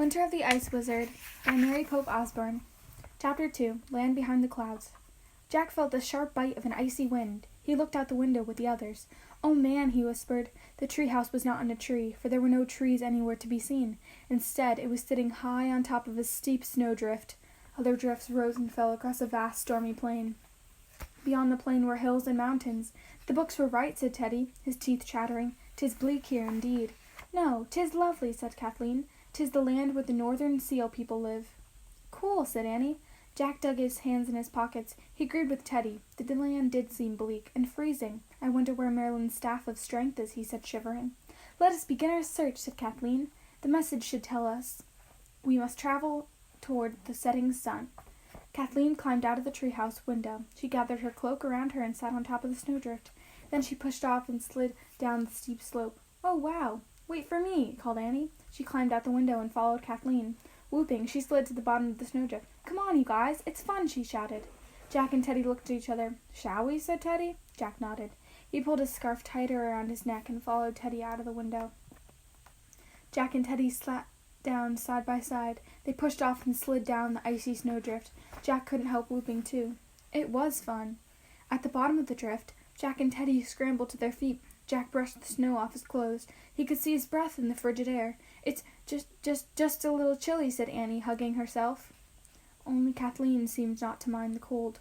Winter of the Ice Wizard by Mary Pope Osborne. Chapter 2. Land Behind the Clouds. Jack felt the sharp bite of an icy wind. He looked out the window with the others. "Oh, man," he whispered. The treehouse was not in a tree, for there were no trees anywhere to be seen. Instead, it was sitting high on top of a steep snowdrift. Other drifts rose and fell across a vast stormy plain. Beyond the plain were hills and mountains. "The books were right," said Teddy, his teeth chattering. "'Tis bleak here, indeed." "No, 'tis lovely," said Kathleen. "'Tis the land where the northern seal people live." "Cool," said Annie. Jack dug his hands in his pockets. He agreed with Teddy. The land did seem bleak and freezing. "I wonder where Merlin's staff of strength is," he said, shivering. "Let us begin our search," said Kathleen. "The message should tell us we must travel toward the setting sun." Kathleen climbed out of the treehouse window. She gathered her cloak around her and sat on top of the snowdrift. Then she pushed off and slid down the steep slope. "Oh, wow! Wait for me," called Annie. She climbed out the window and followed Kathleen. Whooping, she slid to the bottom of the snowdrift. "Come on, you guys, it's fun," she shouted. Jack and Teddy looked at each other. "Shall we?" said Teddy. Jack nodded. He pulled his scarf tighter around his neck and followed Teddy out of the window. Jack and Teddy sat down side by side. They pushed off and slid down the icy snowdrift. Jack couldn't help whooping too. It was fun. At the bottom of the drift, Jack and Teddy scrambled to their feet. Jack brushed the snow off his clothes. He could see his breath in the frigid air. "It's just a little chilly," said Annie, hugging herself. Only Kathleen seemed not to mind the cold.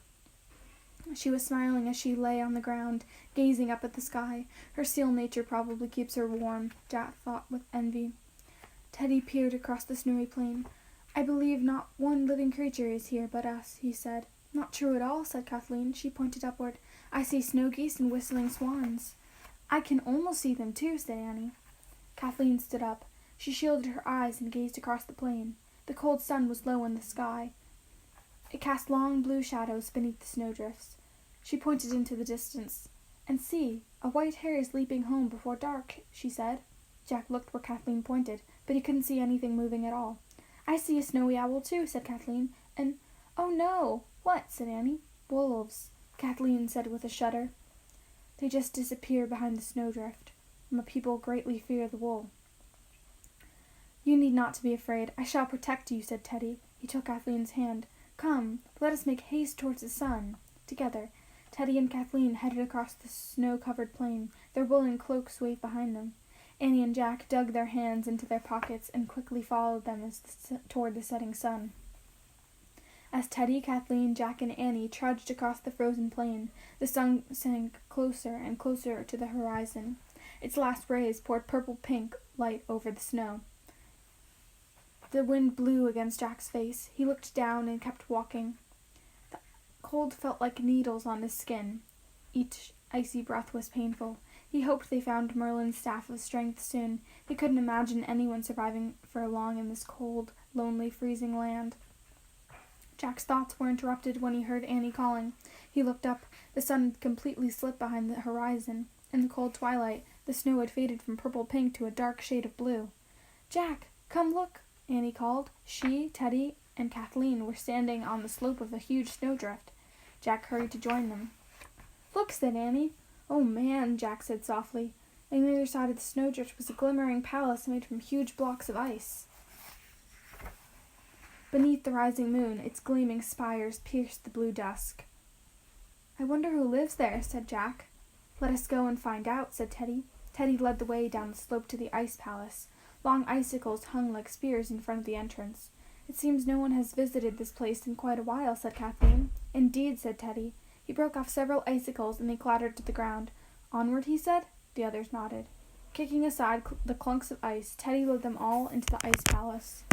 She was smiling as she lay on the ground, gazing up at the sky. Her seal nature probably keeps her warm, Jack thought with envy. Teddy peered across the snowy plain. "I believe not one living creature is here but us," he said. "Not true at all," said Kathleen. She pointed upward. "I see snow geese and whistling swans." "I can almost see them too," said Annie. Kathleen stood up. She shielded her eyes and gazed across the plain. The cold sun was low in the sky. It cast long blue shadows beneath the snowdrifts. She pointed into the distance. "And see, a white hare is leaping home before dark," she said. Jack looked where Kathleen pointed, but he couldn't see anything moving at all. "I see a snowy owl too," said Kathleen. "And, oh no!" "What?" said Annie. "Wolves," Kathleen said with a shudder. "They just disappear behind the snowdrift. My people greatly fear the wool." "You need not to be afraid. I shall protect you," said Teddy. He took Kathleen's hand. "Come, let us make haste towards the sun." Together, Teddy and Kathleen headed across the snow-covered plain. Their woolen cloaks waved behind them. Annie and Jack dug their hands into their pockets and quickly followed them toward the setting sun. As Teddy, Kathleen, Jack, and Annie trudged across the frozen plain, the sun sank closer and closer to the horizon. Its last rays poured purple-pink light over the snow. The wind blew against Jack's face. He looked down and kept walking. The cold felt like needles on his skin. Each icy breath was painful. He hoped they found Merlin's staff of strength soon. He couldn't imagine anyone surviving for long in this cold, lonely, freezing land. Jack's thoughts were interrupted when he heard Annie calling. He looked up. The sun had completely slipped behind the horizon. In the cold twilight, the snow had faded from purple-pink to a dark shade of blue. "Jack, come look," Annie called. She, Teddy, and Kathleen were standing on the slope of a huge snowdrift. Jack hurried to join them. "Look," said Annie. "Oh, man," Jack said softly. On the other side of the snowdrift was a glimmering palace made from huge blocks of ice. Beneath the rising moon, its gleaming spires pierced the blue dusk. "I wonder who lives there," said Jack. "Let us go and find out," said Teddy. Teddy led the way down the slope to the ice palace. Long icicles hung like spears in front of the entrance. "It seems no one has visited this place in quite a while," said Kathleen. "Indeed," said Teddy. He broke off several icicles and they clattered to the ground. "Onward," he said. The others nodded. Kicking aside the clunks of ice, Teddy led them all into the ice palace.